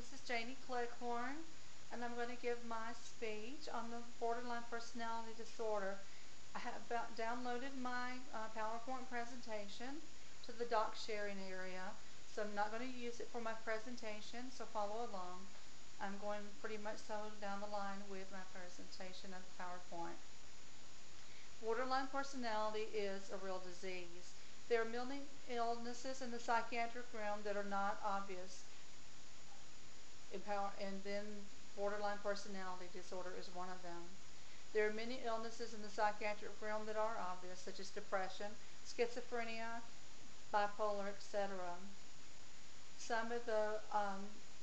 This is Janie Cleghorn, and I'm going to give my speech on the borderline personality disorder. I have downloaded my PowerPoint presentation to the doc sharing area, so I'm not going to use it for my presentation, so follow along. I'm going pretty much so down the line with my presentation of the PowerPoint. Borderline personality is a real disease. There are many illnesses in the psychiatric realm that are not obvious. And then borderline personality disorder is one of them. There are many illnesses in the psychiatric realm that are obvious, such as depression, schizophrenia, bipolar, etc. Some of the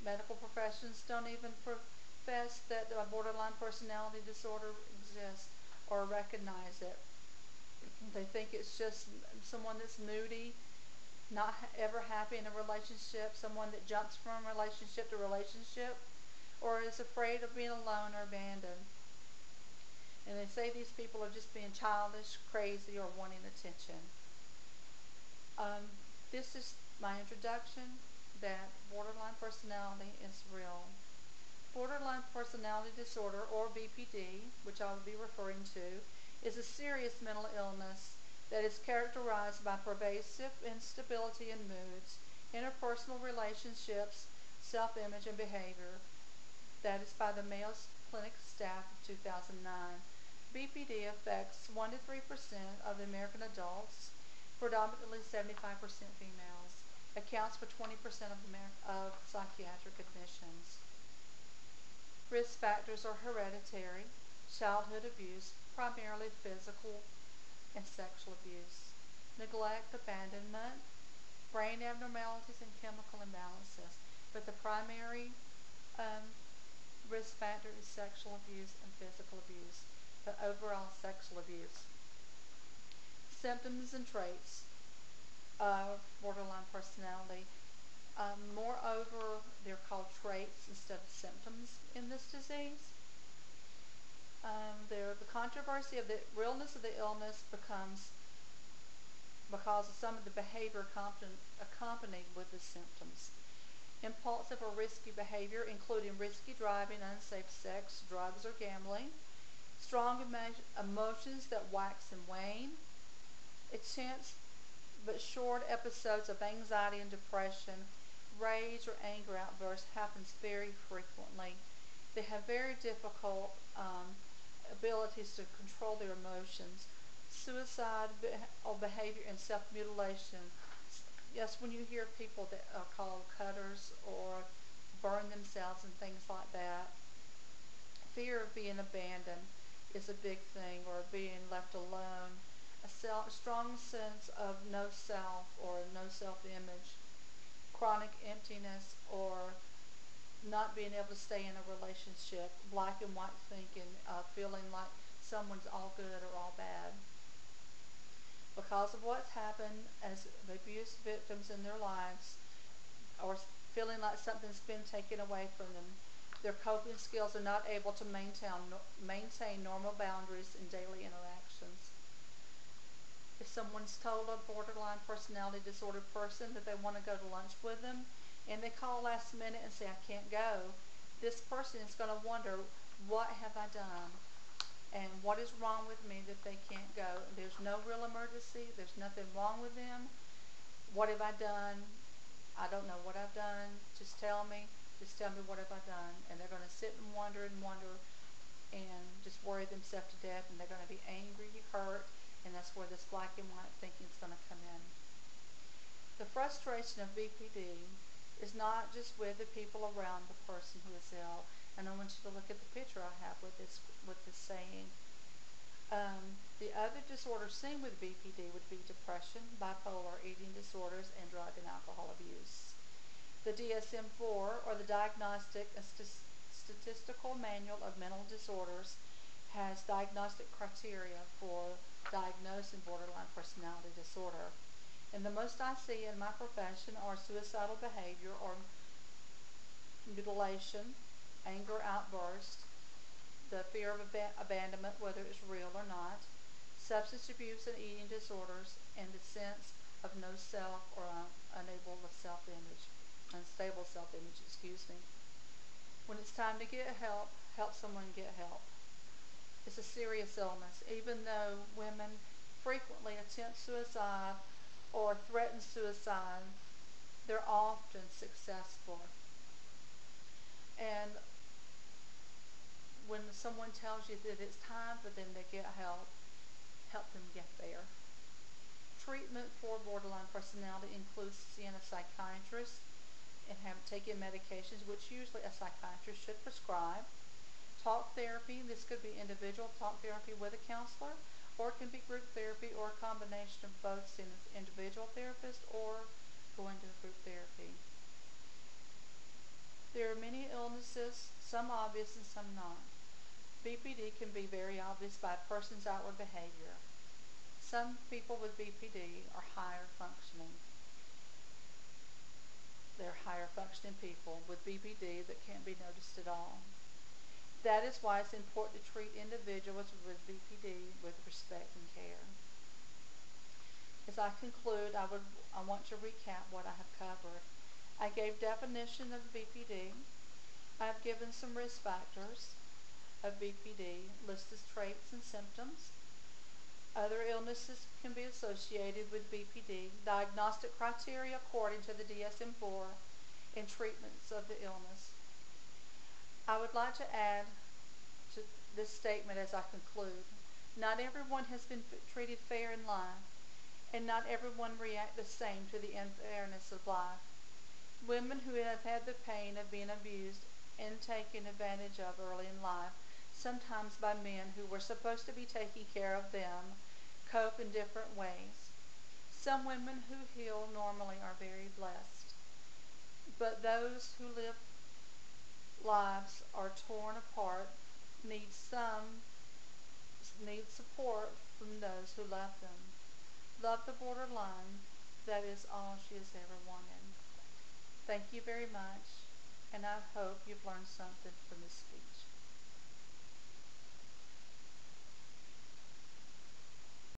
medical professions don't even profess that a borderline personality disorder exists or recognize it. They think it's just someone that's moody, not ever happy in a relationship, someone that jumps from relationship to relationship, or is afraid of being alone or abandoned. And they say these people are just being childish, crazy, or wanting attention. This is my introduction, that borderline personality is real. Borderline personality disorder, or BPD, which I will be referring to, is a serious mental illness that is characterized by pervasive instability in moods, interpersonal relationships, self-image, and behavior. That is by the Mayo Clinic staff of 2009. BPD affects 1 to 3% of the American adults, predominantly 75% females, accounts for 20% of psychiatric admissions. Risk factors are hereditary, childhood abuse, primarily physical and sexual abuse, neglect, abandonment, brain abnormalities, and chemical imbalances. But the primary risk factor is sexual abuse and physical abuse, but overall sexual abuse. Symptoms and traits of borderline personality. Moreover, they're called traits instead of symptoms in this disease. The controversy of the realness of the illness becomes because of some of the behavior accompanied with the symptoms. Impulsive or risky behavior, including risky driving, unsafe sex, drugs, or gambling. Strong emotions that wax and wane. Intense but short episodes of anxiety and depression. Rage or anger outbursts happens very frequently. They have very difficult abilities to control their emotions. Suicide or behavior and self-mutilation. Yes, when you hear people that are called cutters or burn themselves and things like that, fear of being abandoned is a big thing, or being left alone. A strong sense of no self or no self-image. Chronic emptiness or not being able to stay in a relationship, black and white thinking, feeling like someone's all good or all bad. Because of what's happened as abuse victims in their lives, or feeling like something's been taken away from them, their coping skills are not able to maintain normal boundaries in daily interactions. If someone's told a borderline personality disorder person that they want to go to lunch with them, and they call last minute and say, I can't go, this person is going to wonder, what have I done? And what is wrong with me that they can't go? There's no real emergency. There's nothing wrong with them. What have I done? I don't know what I've done. Just tell me. Just tell me what have I done. And they're going to sit and wonder and just worry themselves to death. And they're going to be angry, hurt, and that's where this black and white thinking is going to come in. The frustration of BPD is not just with the people around the person who is ill. And I want you to look at the picture I have with this saying. The other disorders seen with BPD would be depression, bipolar, eating disorders, and drug and alcohol abuse. The DSM-4, or the Diagnostic and Statistical Manual of Mental Disorders, has diagnostic criteria for diagnosing borderline personality disorder. And the most I see in my profession are suicidal behavior or mutilation, anger outburst, the fear of abandonment, whether it's real or not, substance abuse and eating disorders, and the sense of no self or unstable self-image, When it's time to get help, help someone get help. It's a serious illness. Even though women frequently attempt suicide or threaten suicide, they're often successful. And when someone tells you that it's time for them to get help, help them get there. Treatment for borderline personality includes seeing a psychiatrist and taking medications, which usually a psychiatrist should prescribe. Talk therapy, this could be individual talk therapy with a counselor, or it can be group therapy or a combination of both, seeing an individual therapist or going to group therapy. There are many illnesses, some obvious and some not. BPD can be very obvious by a person's outward behavior. Some people with BPD are higher functioning. They're higher functioning people with BPD that can't be noticed at all. That is why it's important to treat individuals with BPD with respect and care. As I conclude, I want to recap what I have covered. I gave definition of BPD. I have given some risk factors of BPD, listed traits and symptoms. Other illnesses can be associated with BPD, diagnostic criteria according to the DSM-4, and treatments of the illness. I would like to add to this statement as I conclude. Not everyone has been treated fair in life, and not everyone reacts the same to the unfairness of life. Women who have had the pain of being abused and taken advantage of early in life, sometimes by men who were supposed to be taking care of them, cope in different ways. Some women who heal normally are very blessed, but those who live lives are torn apart need support from those who love them. Love the borderline. That is all she has ever wanted. Thank you very much, and I hope you've learned something from this speech.